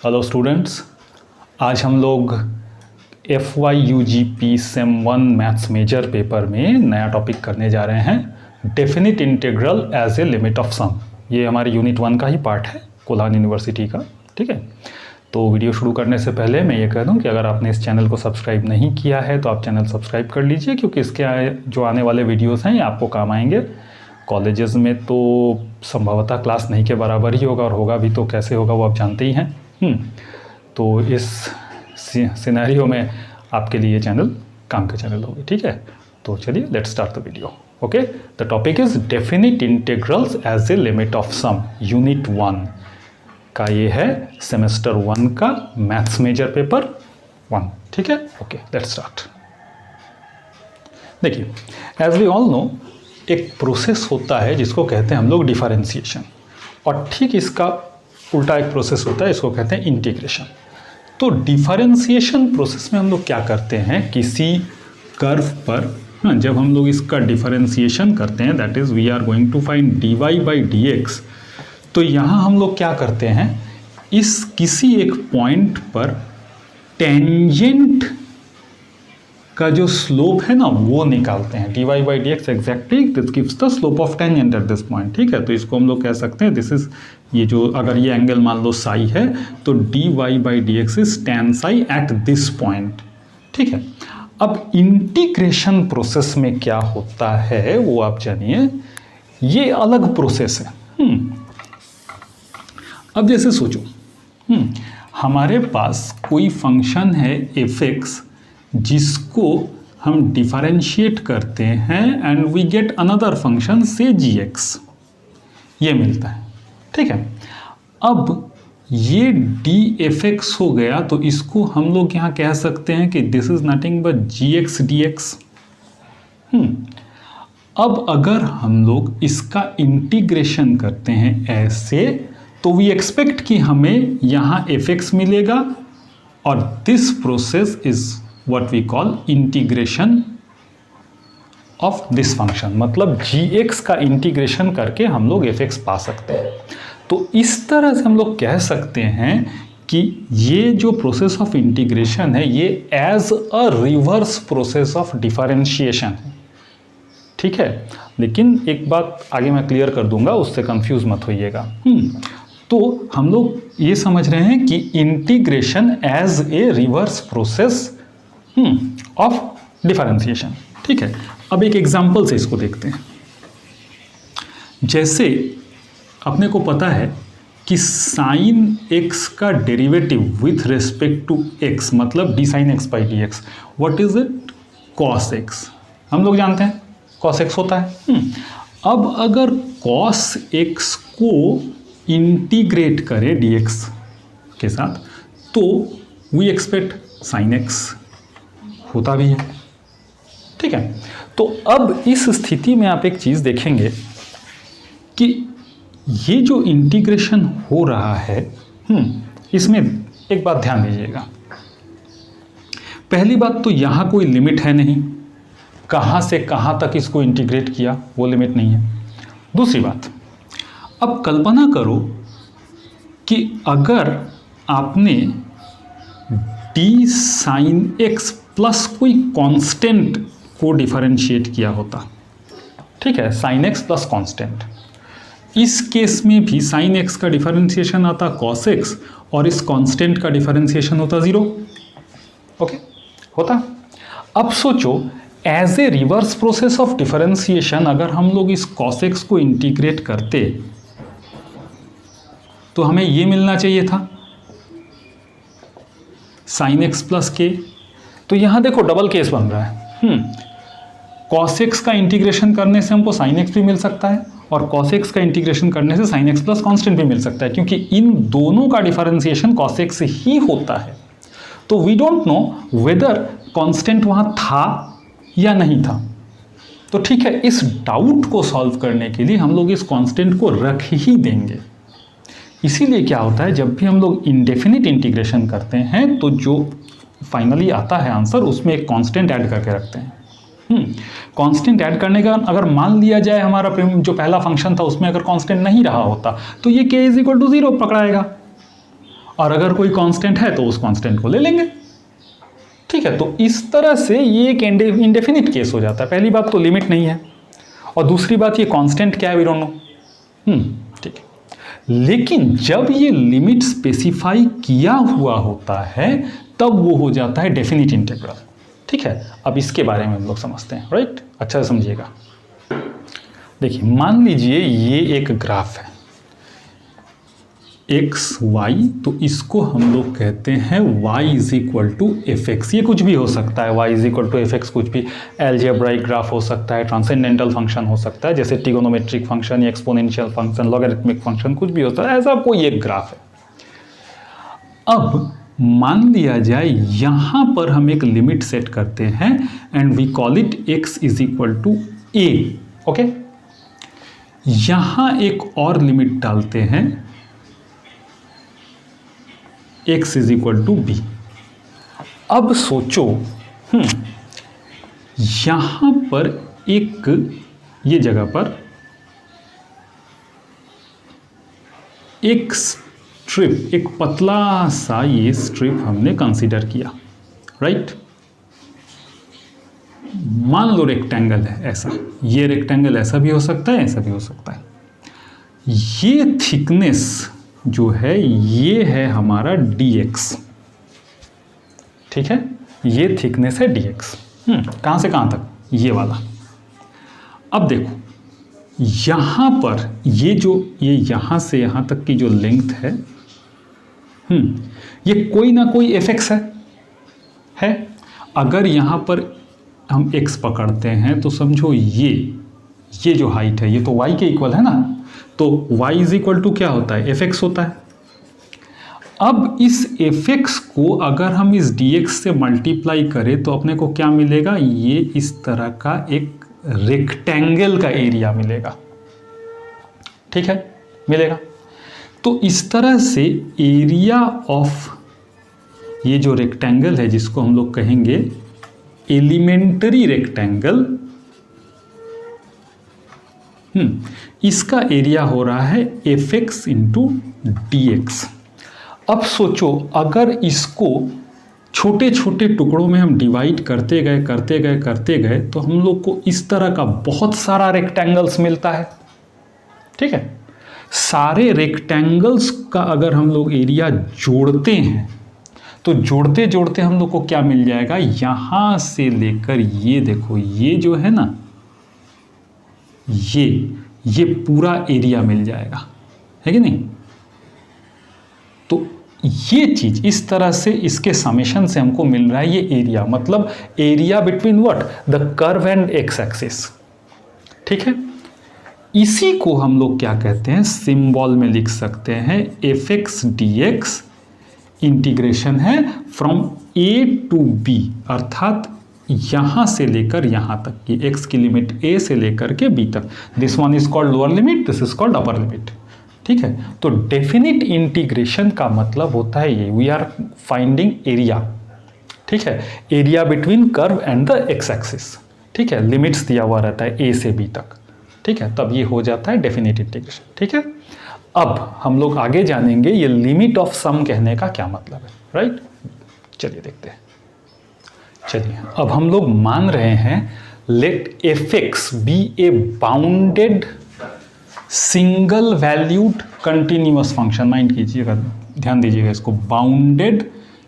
Hello students, आज हम लोग FYUGP sem 1 maths major paper में नया टॉपिक करने जा रहे हैं, definite integral as a limit of sum. ये हमारे यूनिट 1 का ही पार्ट है, कोल्हान यूनिवर्सिटी का। ठीक है, तो वीडियो शुरू करने से पहले मैं ये कह दूं कि अगर आपने इस चैनल को सब्सक्राइब नहीं किया है तो आप चैनल सब्सक्राइब कर लीजिए, क्योंकि इसके जो आने वाले वीडियोज़ हैं ये आपको काम आएंगे। कॉलेजेस में तो संभवतः क्लास नहीं के बराबर ही होगा, और होगा भी तो कैसे होगा वो आप जानते ही हैं। तो इस सिनेरियो में आपके लिए चैनल काम के चैनल होगी। ठीक है, तो चलिए let's start the video. Okay, the topic is definite integrals as a limit of sum, unit 1 का ये है सेमेस्टर 1 का मैथ्स मेजर पेपर 1। ठीक है, ओके लेट्स स्टार्ट। देखिए, एज वी ऑल नो, एक प्रोसेस होता है जिसको कहते हैं हम लोग डिफरेंशिएशन, और ठीक इसका उल्टा एक प्रोसेस होता है, इसको कहते हैं इंटीग्रेशन। तो डिफरेंशिएशन प्रोसेस में हम लोग क्या करते हैं, किसी कर्व पर जब हम लोग इसका डिफरेंशिएशन करते हैं, that is we are going to find dy by dx, तो यहाँ हम लोग क्या करते हैं, इस किसी एक पॉइंट पर टेंजेंट का जो स्लोप है ना वो निकालते हैं। dy by dx exactly this gives the slope of tangent at this point. ठीक है, तो इसको हम लोग कह सकते हैं दिस इज, ये जो अगर ये एंगल मान लो साई है तो dy by dx is tan Sai at this point. ठीक है, अब इंटीग्रेशन प्रोसेस में क्या होता है वो आप जानिए, ये अलग प्रोसेस है। अब जैसे सोचो, हमारे पास कोई फंक्शन है f(x) जिसको हम डिफरेंशिएट करते हैं and we get another function से gx, ये मिलता है। ठीक है, अब ये dfx हो गया, तो इसको हम लोग यहाँ कह सकते हैं कि this is nothing but gx dx। अब अगर हम लोग इसका इंटीग्रेशन करते हैं ऐसे, तो वी एक्सपेक्ट कि हमें यहाँ fx मिलेगा, और this process is what we call integration of this function. मतलब gx का इंटीग्रेशन करके हम लोग fx पा सकते हैं। तो इस तरह से हम लोग कह सकते हैं कि ये जो प्रोसेस ऑफ इंटीग्रेशन है ये as a reverse process of differentiation है। ठीक है, लेकिन एक बात आगे मैं क्लियर कर दूंगा, उससे कंफ्यूज मत होइएगा। तो हम लोग ये समझ रहे हैं कि integration as a reverse process of differentiation. ठीक है, अब एक एग्जांपल से इसको देखते हैं। जैसे अपने को पता है कि साइन x का derivative with respect to x मतलब d sine x by d x, what is it, cos x। हम लोग जानते हैं cos x होता है। अब अगर cos x को इंटीग्रेट करें dx के साथ, तो वी एक्सपेक्ट sin x होता भी है। ठीक है, तो अब इस स्थिति में आप एक चीज़ देखेंगे कि ये जो इंटीग्रेशन हो रहा है, इसमें एक बात ध्यान दीजिएगा। पहली बात तो यहाँ कोई लिमिट है नहीं, कहाँ से कहाँ तक इसको इंटीग्रेट किया वो लिमिट नहीं है। दूसरी बात, अब कल्पना करो कि अगर आपने d साइन x प्लस कोई कांस्टेंट को डिफरेंशिएट किया होता। ठीक है, साइन x प्लस कांस्टेंट, इस केस में भी साइन x का डिफरेंशिएशन आता cos x, और इस कांस्टेंट का डिफरेंशिएशन होता 0। ओके, होता। अब सोचो, as a reverse process of differentiation अगर हम लोग इस cos x को इंटीग्रेट करते तो हमें ये मिलना चाहिए था साइन x प्लस के। तो यहाँ देखो डबल केस बन रहा है। cos x का इंटीग्रेशन करने से हमको sin x भी मिल सकता है, और cos x का इंटीग्रेशन करने से sin x प्लस कॉन्स्टेंट भी मिल सकता है, क्योंकि इन दोनों का डिफरेंशिएशन cos x ही होता है। तो we don't know whether constant वहाँ था या नहीं था। तो ठीक है, इस डाउट को सॉल्व करने के लिए हम लोग इस कॉन्स्टेंट को रख ही देंगे। इसीलिए क्या होता है, जब भी हम लोग इंडेफिनिट इंटीग्रेशन करते हैं तो जो फाइनली आता है आंसर, उसमें एक कांस्टेंट ऐड करके रखते हैं। कांस्टेंट ऐड करने का अगर मान लिया जाए हमारा जो पहला फंक्शन था उसमें अगर कांस्टेंट नहीं रहा होता तो ये k इज इक्वल टू 0 पकड़ाएगा, और अगर कोई कांस्टेंट है तो उस कांस्टेंट को ले लेंगे। ठीक है, तो इस तरह से ये एक इंडेफिनिट केस हो जाता है। पहली बात तो लिमिट नहीं है, और दूसरी बात ये कांस्टेंट क्या है वी डोंट नो। ठीक है, लेकिन जब ये लिमिट स्पेसिफाई किया हुआ होता है तब वो हो जाता है डेफिनिट इंटीग्रल। ठीक है, अब इसके बारे में हम लोग समझते हैं, राइट। अच्छा से समझिएगा। देखिए, मान लीजिए ये एक ग्राफ है एक्स वाई, तो इसको हम लोग कहते हैं y is equal to f x. ये कुछ भी हो सकता है, y is equal to f x, कुछ भी एल्जेब्राइक ग्राफ हो सकता है, ट्रांसेंडेंटल फंक्शन हो सकता है जैसे ट्रिगोनोमेट्रिक फंक्शन या एक्सपोनेंशियल फंक्शन, लॉगरिथमिक फंक्शन, कुछ भी होता है, ऐसा कोई एक ग्राफ है। अब मान लिया जाए यहाँ पर हम एक लिमिट सेट करते हैं and we call it x is equal to a। Okay, यहाँ एक और लिमिट डालते हैं x is equal to b। अब सोचो, यहां पर एक ये जगह पर एक स्ट्रिप, एक पतला सा ये स्ट्रिप हमने कंसीडर किया, राइट। मान लो रेक्टेंगल है ऐसा, ये रेक्टेंगल ऐसा भी हो सकता है, ऐसा भी हो सकता है। ये थिकनेस जो है ये है हमारा dx। ठीक है, ये थिकनेस है dx। कहाँ से कहाँ तक, ये वाला। अब देखो यहाँ पर ये जो ये यहाँ से यहाँ तक की जो लेंथ है, ये कोई ना कोई fx है। अगर यहाँ पर हम x पकड़ते हैं तो समझो ये जो हाइट है ये तो y के इक्वल है ना, तो y इज इक्वल टू क्या होता है, fx होता है। अब इस fx को अगर हम इस dx से मल्टीप्लाई करें तो अपने को क्या मिलेगा, ये इस तरह का एक रेक्टेंगल का एरिया मिलेगा। ठीक है, मिलेगा। तो इस तरह से एरिया ऑफ ये जो रेक्टेंगल है जिसको हम लोग कहेंगे एलिमेंट्री रेक्टेंगल, इसका एरिया हो रहा है fx इंटू dx। अब सोचो अगर इसको छोटे छोटे टुकड़ों में हम डिवाइड करते गए तो हम लोग को इस तरह का बहुत सारा रेक्टेंगल्स मिलता है। ठीक है, सारे रेक्टेंगल्स का अगर हम लोग एरिया जोड़ते हैं तो जोड़ते जोड़ते हम लोग को क्या मिल जाएगा, यहां से लेकर ये देखो ये जो है ना, ये पूरा एरिया मिल जाएगा, है कि नहीं। तो ये चीज इस तरह से इसके समेशन से हमको मिल रहा है ये एरिया, मतलब area between what, the curve and x axis. ठीक है, इसी को हम लोग क्या कहते हैं, सिंबल में लिख सकते हैं fx dx इंटीग्रेशन है फ्रॉम a टू b, अर्थात यहां से लेकर यहां तक की x की लिमिट a से लेकर के b तक। This one is called lower limit, this is called upper limit. ठीक है, तो डेफिनिट इंटीग्रेशन का मतलब होता है ये, वी आर फाइंडिंग एरिया। ठीक है, area between curve and the x axis. ठीक है, लिमिट्स दिया हुआ रहता है a से b तक। ठीक है, तब ये हो जाता है डेफिनिट इंटीग्रेशन। ठीक है, अब हम लोग आगे जानेंगे ये लिमिट ऑफ सम कहने का क्या मतलब है, राइट। चलिए देखते हैं। चलिए अब हम लोग मान रहे हैं let fx be a bounded single valued continuous function. Mind कीजिएगा, ध्यान दीजिएगा इसको, bounded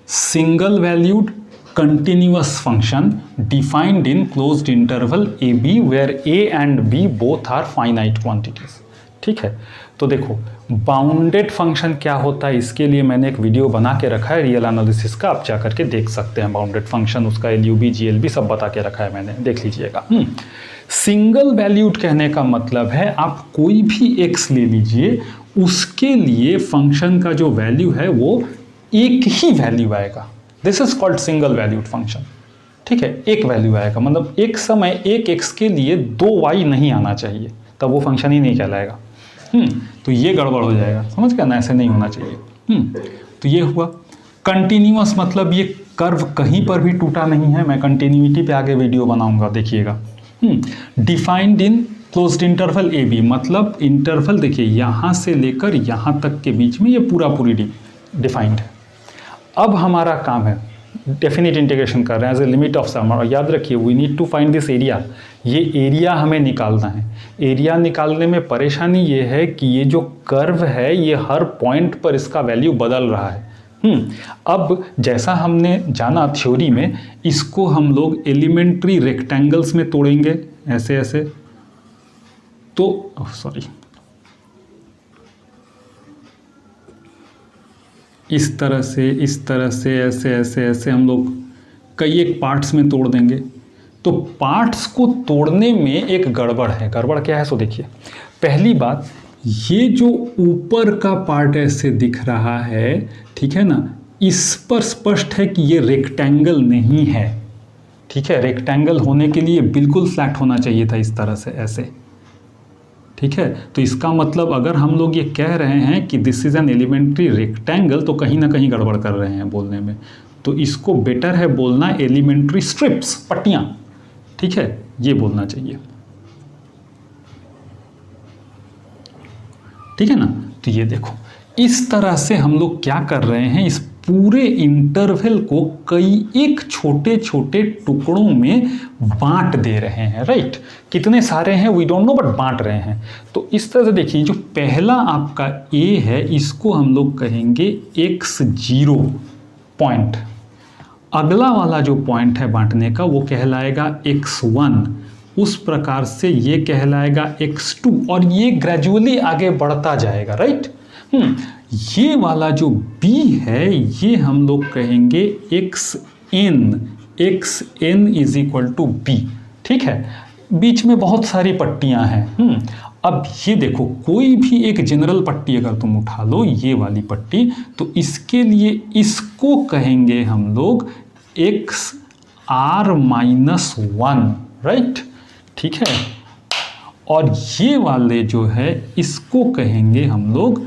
single valued continuous function defined in closed interval AB where A and B both are finite quantities। ठीक है, तो देखो बाउंडेड फंक्शन क्या होता है, इसके लिए मैंने एक वीडियो बना के रखा है रियल एनालिसिस का, आप जा करके देख सकते हैं। बाउंडेड फंक्शन उसका LUB GLB सब बता के रखा है मैंने, देख लीजिएगा। सिंगल वैल्यूड कहने का मतलब है आप कोई भी x ले लीजिए, उसके लिए फंक्शन का जो वैल्यू है वो एक ही वैल्यू आएगा। This is called single valued function. ठीक है, एक वैल्यू आएगा, मतलब एक समय एक x के लिए 2 y नहीं आना चाहिए, तब वो फंक्शन ही नहीं कहलाएगा। तो ये गड़बड़ हो जाएगा, समझ गया ना, ऐसे नहीं होना चाहिए। तो ये हुआ कंटिन्यूअस, मतलब ये कर्व कहीं पर भी टूटा नहीं है। मैं कंटिन्यूटी पे आगे वीडियो बनाऊंगा, देखिएगा। Defined in closed interval AB, मतलब इंटरवल देखिए यहाँ से लेकर यहाँ तक के बीच में ये पूरी डिफाइंड है। अब हमारा काम है डेफिनेट इंटीग्रेशन कर रहे हैं as a limit of sum, और याद रखिए we need to find this area, ये एरिया हमें निकालना है। एरिया निकालने में परेशानी ये है कि ये जो कर्व है ये हर पॉइंट पर इसका वैल्यू बदल रहा है। अब जैसा हमने जाना थ्योरी में, इसको हम लोग एलिमेंट्री रेक्टेंगल्स में तोड़ेंगे ऐसे ऐसे, तो इस तरह से ऐसे ऐसे ऐसे हम लोग कई एक पार्ट्स में तोड़ देंगे। तो पार्ट्स को तोड़ने में एक गड़बड़ है। गड़बड़ क्या है सो देखिए, पहली बात, ये जो ऊपर का पार्ट ऐसे दिख रहा है, ठीक है ना, इस पर स्पष्ट है कि ये रेक्टेंगल नहीं है। ठीक है, रेक्टेंगल होने के लिए बिल्कुल फ्लैट होना चाहिए था इस तरह से ऐसे। ठीक है, तो इसका मतलब अगर हम लोग ये कह रहे हैं कि this is an elementary rectangle, तो कहीं ना कहीं गड़बड़ कर रहे हैं बोलने में। तो इसको बेटर है बोलना एलिमेंट्री स्ट्रिप्स, पट्टियाँ। ठीक है, ये बोलना चाहिए। ठीक है ना, तो ये देखो इस तरह से हम लोग क्या कर रहे हैं, इस पूरे इंटरवल को कई एक छोटे छोटे टुकड़ों में बांट दे रहे हैं। राइट, कितने सारे हैं वी डोंट नो, बट बांट रहे हैं। तो इस तरह से देखिए, जो पहला आपका ए है इसको हम लोग कहेंगे x0 पॉइंट। अगला वाला जो पॉइंट है बांटने का वो कहलाएगा x1, उस प्रकार से ये कहलाएगा x2, और ये ग्रेजुअली आगे बढ़ता जाएगा। राइट, ये वाला जो b है ये हम लोग कहेंगे xn is equal to b। ठीक है, बीच में बहुत सारी पट्टियां हैं। अब ये देखो, कोई भी एक जनरल पट्टी अगर तुम उठा लो, ये वाली पट्टी, तो इसके लिए इसको कहेंगे हम लोग xr-1। राइट, ठीक है, और ये वाले जो है इसको कहेंगे हम लोग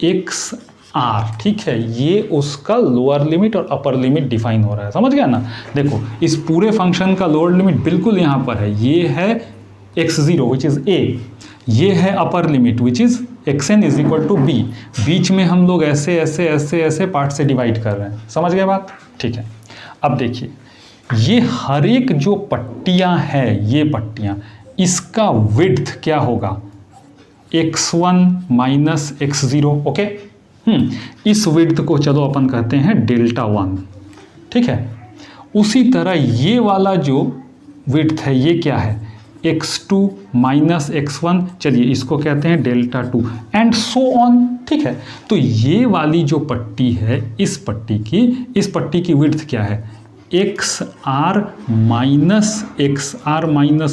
XR। ठीक है, ये उसका लोअर लिमिट और अपर लिमिट डिफाइन हो रहा है। समझ गया ना? देखो इस पूरे फंक्शन का लोअर लिमिट बिल्कुल यहाँ पर है, ये है x0 विच इज़ a, ये है upper limit which is xn is equal to b। बीच में हम लोग ऐसे ऐसे ऐसे ऐसे पार्ट से डिवाइड कर रहे हैं। समझ गए बात? ठीक है, अब देखिए ये हर एक जो पट्टियाँ हैं, ये पट्टियाँ, इसका विड्थ क्या होगा, x1 माइनस x0। ओके, इस विड्थ को चलो अपन कहते हैं डेल्टा1। ठीक है, उसी तरह ये वाला जो विड्थ है ये क्या है, x2 माइनस x1, चलिए इसको कहते हैं डेल्टा2, एंड सो ऑन। ठीक है, तो ये वाली जो पट्टी है, इस पट्टी की विड्थ क्या है, XR minus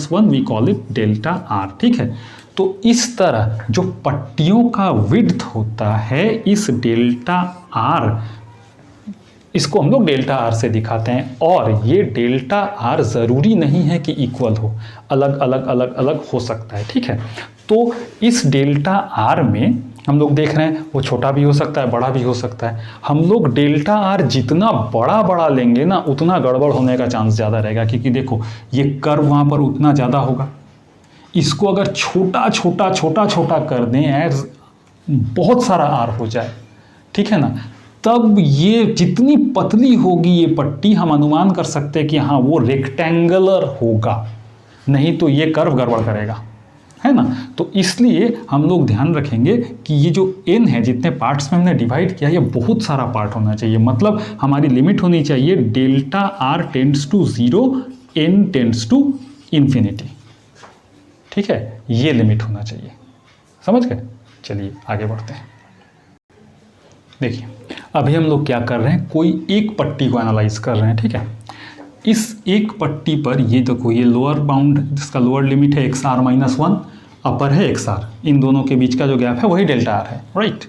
1, we call it delta R। ठीक है, तो इस तरह जो पट्टियों का विड्थ होता है, इस डेल्टा R, इसको हम लोग डेल्टा R से दिखाते हैं। और ये डेल्टा R ज़रूरी नहीं है कि इक्वल हो, अलग अलग हो सकता है। ठीक है, तो इस डेल्टा R में हम लोग देख रहे हैं वो छोटा भी हो सकता है, बड़ा भी हो सकता है। हम लोग डेल्टा R जितना बड़ा लेंगे ना, उतना गड़बड़ होने का चांस ज़्यादा रहेगा, क्योंकि देखो ये कर्व वहाँ पर उतना ज़्यादा होगा। इसको अगर छोटा कर दें, एज बहुत सारा R हो जाए, ठीक है ना, तब ये जितनी पतली होगी ये पट्टी, हम अनुमान कर सकते हैं कि हाँ वो रेक्टेंगुलर होगा, नहीं तो ये कर्व गड़बड़ करेगा, है ना। तो इसलिए हम लोग ध्यान रखेंगे कि ये जो n है, जितने पार्ट्स में हमने डिवाइड किया, ये बहुत सारा पार्ट होना चाहिए। मतलब हमारी लिमिट होनी चाहिए delta R tends to 0, n tends to infinity. ठीक है, ये लिमिट होना चाहिए। समझ गए? चलिए आगे बढ़ते हैं। देखिए अभी हम लोग क्या कर रहे हैं, कोई एक पट्टी को एनालाइज कर रहे हैं। ठीक है, इस एक पट्टी पर ये देखो, ये लोअर बाउंड, जिसका लोअर लिमिट है XR माइनस 1, अपर है XR, इन दोनों के बीच का जो गैप है वही डेल्टा R है। राइट,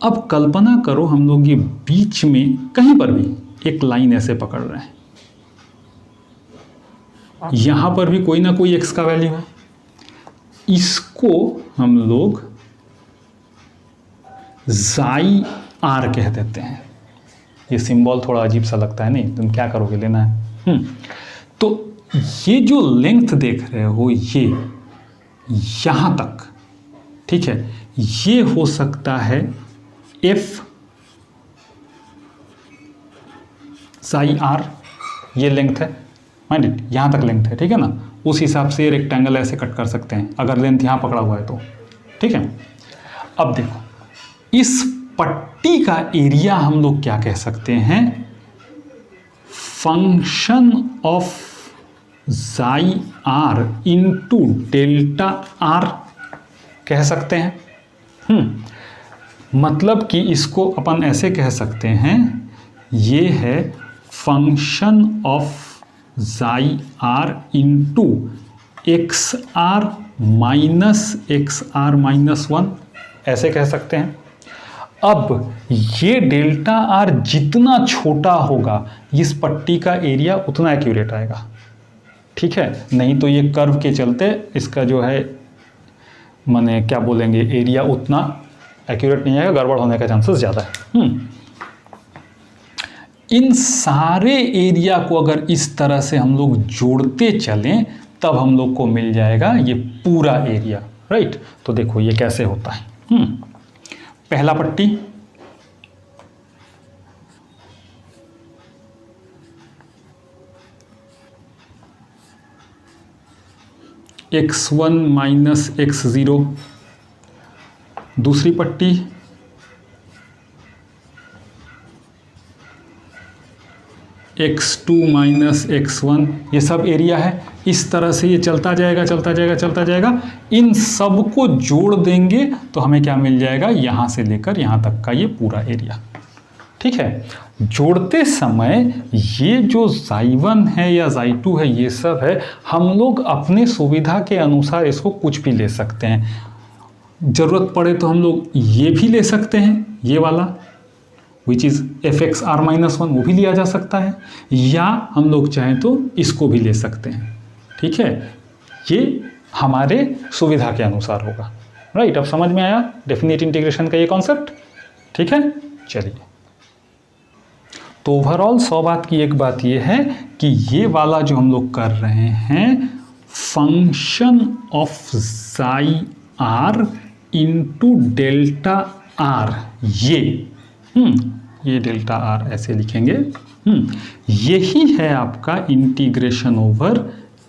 अब कल्पना करो हम लोग ये बीच में कहीं पर भी एक लाइन ऐसे पकड़ रहे हैं, यहाँ पर भी कोई ना कोई x का वैल्यू है, इसको हम लोग ज़ाई R कह देते हैं। ये सिंबल थोड़ा अजीब सा लगता है, नहीं तुम क्या करोगे, लेना है। तो ये जो लेंथ देख रहे हो, ये यहाँ तक, ठीक है, ये हो सकता है f साई आर ये लेंथ है, माइंड यहाँ तक लेंथ है, ठीक है ना। उस हिसाब से ये रेक्टेंगल ऐसे कट कर सकते हैं अगर लेंथ यहाँ पकड़ा हुआ है तो, ठीक है। अब देखो इस पट्टी का एरिया हम लोग क्या कह सकते हैं, function of xi r into delta are कह सकते हैं। मतलब कि इसको अपन ऐसे कह सकते हैं, ये है function of xi r into x r minus 1, ऐसे कह सकते हैं। अब ये डेल्टा आर जितना छोटा होगा इस पट्टी का एरिया उतना एक्यूरेट आएगा, ठीक है। नहीं तो ये कर्व के चलते इसका जो है माने क्या बोलेंगे, एरिया उतना एक्यूरेट नहीं आएगा, गड़बड़ होने का चांसेस ज़्यादा है। इन सारे एरिया को अगर इस तरह से हम लोग जोड़ते चलें तब हम लोग को मिल जाएगा ये पूरा एरिया, राइट। तो देखो ये कैसे होता है। पहला पट्टी x1 माइनस x0, दूसरी पट्टी x2 माइनस x1, ये सब एरिया है। इस तरह से ये चलता जाएगा चलता जाएगा चलता जाएगा। इन सब को जोड़ देंगे तो हमें क्या मिल जाएगा, यहाँ से लेकर यहाँ तक का ये पूरा एरिया, ठीक है। जोड़ते समय ये जो xi1 है या xi2 है ये सब है, हम लोग अपने सुविधा के अनुसार इसको कुछ भी ले सकते हैं। ज़रूरत पड़े तो हम लोग ये भी ले सकते हैं, ये वाला विच इज़ fx(r-1) वो भी लिया जा सकता है, या हम लोग चाहें तो इसको भी ले सकते हैं, ठीक है। ये हमारे सुविधा के अनुसार होगा, राइट। अब समझ में आया डेफिनेट इंटीग्रेशन का ये कॉन्सेप्ट, ठीक है। चलिए, तो ओवरऑल 100 बात की एक बात ये है कि ये वाला जो हम लोग कर रहे हैं function of xi r into delta r, ये डेल्टा आर ऐसे लिखेंगे। यही है आपका integration over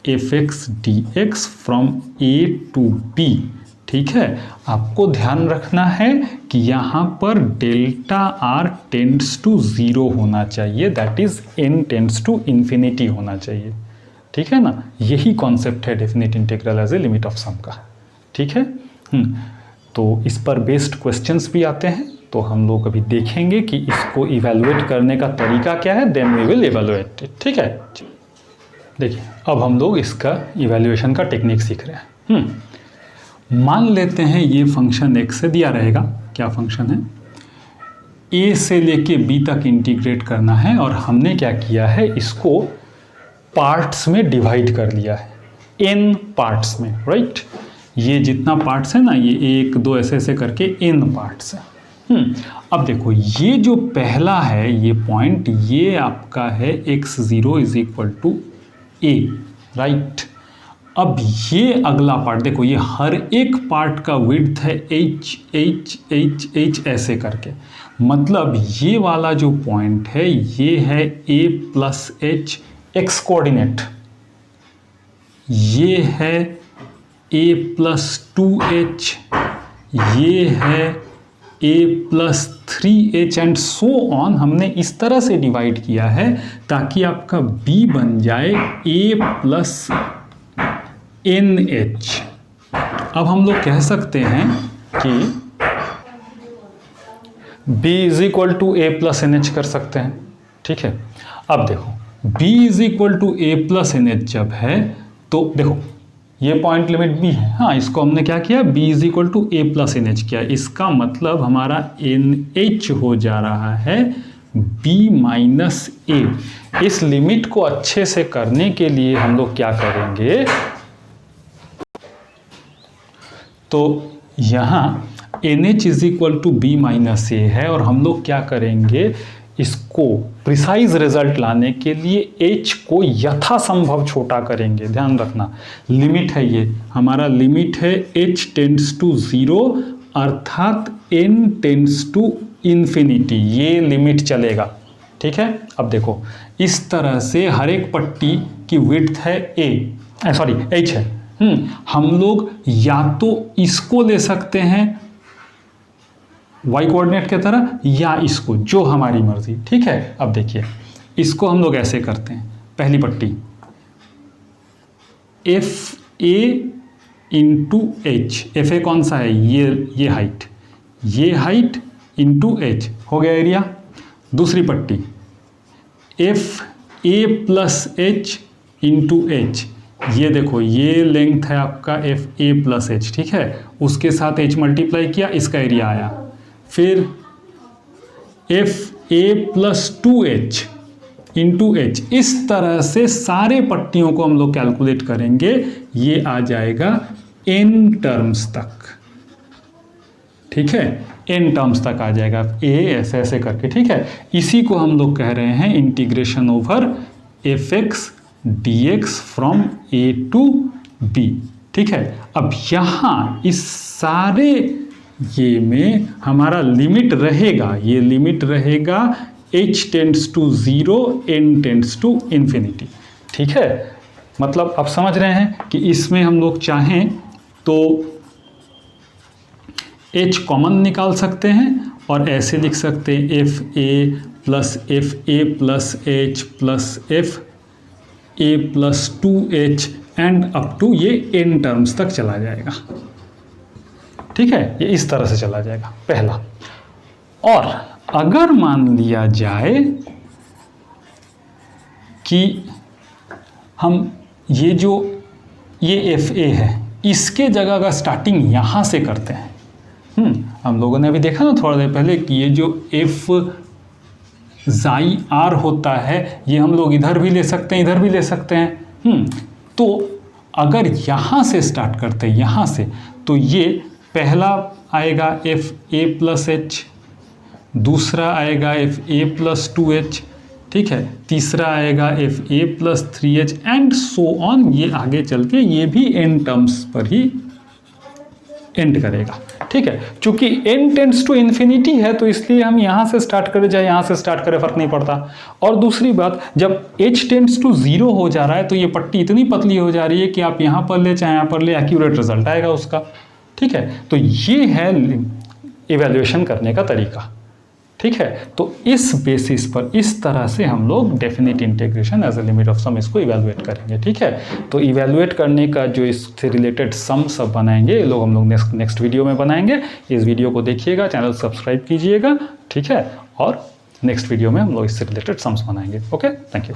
f x d x from a to b, ठीक है। आपको ध्यान रखना है कि यहाँ पर डेल्टा आर टेंड्स टू 0 होना चाहिए, that is n tends to infinity होना चाहिए, ठीक है ना। यही कॉन्सेप्ट है definite integral as a limit of sum का, ठीक है। तो इस पर बेस्ड क्वेश्चंस भी आते हैं, तो हम लोग अभी देखेंगे कि इसको इवैल्यूएट करने का तरीका क्या है, then we will evaluate it, ठीक है। देखिए अब हम लोग इसका इवैल्यूएशन का टेक्निक सीख रहे हैं। मान लेते हैं ये फंक्शन x से दिया रहेगा, क्या फंक्शन है, a से लेके b तक इंटीग्रेट करना है, और हमने क्या किया है, इसको पार्ट्स में डिवाइड कर लिया है, n पार्ट्स में, राइट। ये जितना पार्ट्स है ना, ये 1 2 ऐसे ऐसे करके n पार्ट्स है। अब देखो ये जो पहला है ये पॉइंट, ये आपका है x0 is equal to a, right. अब ये अगला पार्ट देखो, ये हर एक पार्ट का विड्थ है h h h h ऐसे करके, मतलब ये वाला जो पॉइंट है ये है a plus h x coordinate, ये है a प्लस 2h, ये है a plus 3h and so on. हमने इस तरह से डिवाइड किया है ताकि आपका b बन जाए a प्लस NH। अब हम लोग कह सकते हैं कि b is equal to a plus NH कर सकते हैं, ठीक है। अब देखो b is equal to a plus NH जब है तो देखो ये पॉइंट लिमिट b है, हाँ, इसको हमने क्या किया, b is equal to a plus NH किया। इसका मतलब हमारा NH हो जा रहा है b माइनस a। इस लिमिट को अच्छे से करने के लिए हम लोग क्या करेंगे, तो यहाँ NH is equal to b minus a है, और हम लोग क्या करेंगे, इसको प्रिसाइज रिजल्ट लाने के लिए h को यथासंभव छोटा करेंगे। ध्यान रखना लिमिट है, ये हमारा लिमिट है h टेंड्स टू 0 अर्थात n टेंड्स टू इन्फिनिटी, ये लिमिट चलेगा, ठीक है। अब देखो इस तरह से हर एक पट्टी की विड्थ है h है। हम लोग या तो इसको ले सकते हैं y कोऑर्डिनेट की तरह या इसको, जो हमारी मर्जी, ठीक है। अब देखिए इसको हम लोग ऐसे करते हैं, पहली पट्टी F A into H, F A कौन सा है, ये हाइट इंटू एच हो गया एरिया। दूसरी पट्टी F a plus H into H, ये देखो ये लेंथ है आपका एफ ए प्लस एच, ठीक है। उसके साथ एच मल्टीप्लाई किया, इसका एरिया आया। फिर F a plus two H into H, इस तरह से सारे पट्टियों को हम लोग कैलकुलेट करेंगे, ये आ जाएगा n टर्म्स तक, ठीक है। n टर्म्स तक आ जाएगा, ऐसे ऐसे करके, ठीक है। इसी को हम लोग कह रहे हैं integration over f x d x from a to b, ठीक है। अब यहाँ इस सारे ये में हमारा लिमिट रहेगा, ये लिमिट रहेगा h tends to 0 n tends to infinity, ठीक है। मतलब आप समझ रहे हैं कि इसमें हम लोग चाहें तो h कॉमन निकाल सकते हैं और ऐसे लिख सकते हैं f a plus h plus f a plus 2h and up to ये n टर्म्स तक चला जाएगा, ठीक है। ये इस तरह से चला जाएगा पहला। और अगर मान लिया जाए कि हम ये एफ ए है, इसके जगह का स्टार्टिंग यहाँ से करते हैं। हम लोगों ने अभी देखा ना थोड़ा देर पहले कि ये जो एफ जाई आर होता है, ये हम लोग इधर भी ले सकते हैं, इधर भी ले सकते हैं। तो अगर यहाँ से स्टार्ट करते हैं, यहाँ से, तो ये पहला आएगा एफ ए प्लस एच, दूसरा आएगा एफ ए प्लस 2h, ठीक है। तीसरा आएगा F a plus 3h and so on, ये आगे चल के ये भी n टर्म्स पर ही एंड करेगा, ठीक है। चूंकि n टेंड्स टू इन्फिनिटी है तो इसलिए हम यहाँ से स्टार्ट करें चाहे यहाँ से स्टार्ट करें, फर्क नहीं पड़ता। और दूसरी बात, जब h टेंड्स टू 0 हो जा रहा है तो ये पट्टी इतनी पतली हो जा रही है कि आप यहाँ पर ले चाहे यहाँ पर ले, एक्यूरेट रिजल्ट आएगा उसका, ठीक है। तो ये है इवैल्यूएशन करने का तरीका, ठीक है। तो इस बेसिस पर इस तरह से हम लोग definite integration as a limit of sum इसको इवैल्यूएट करेंगे, ठीक है। तो इवैल्यूएट करने का जो इससे रिलेटेड सम सब बनाएंगे ये लोग हम लोग नेक्स्ट वीडियो में बनाएंगे। इस वीडियो को देखिएगा, चैनल सब्सक्राइब कीजिएगा, ठीक है। और नेक्स्ट वीडियो में हम लोग इससे रिलेटेड सम्स बनाएंगे। Okay, thank you.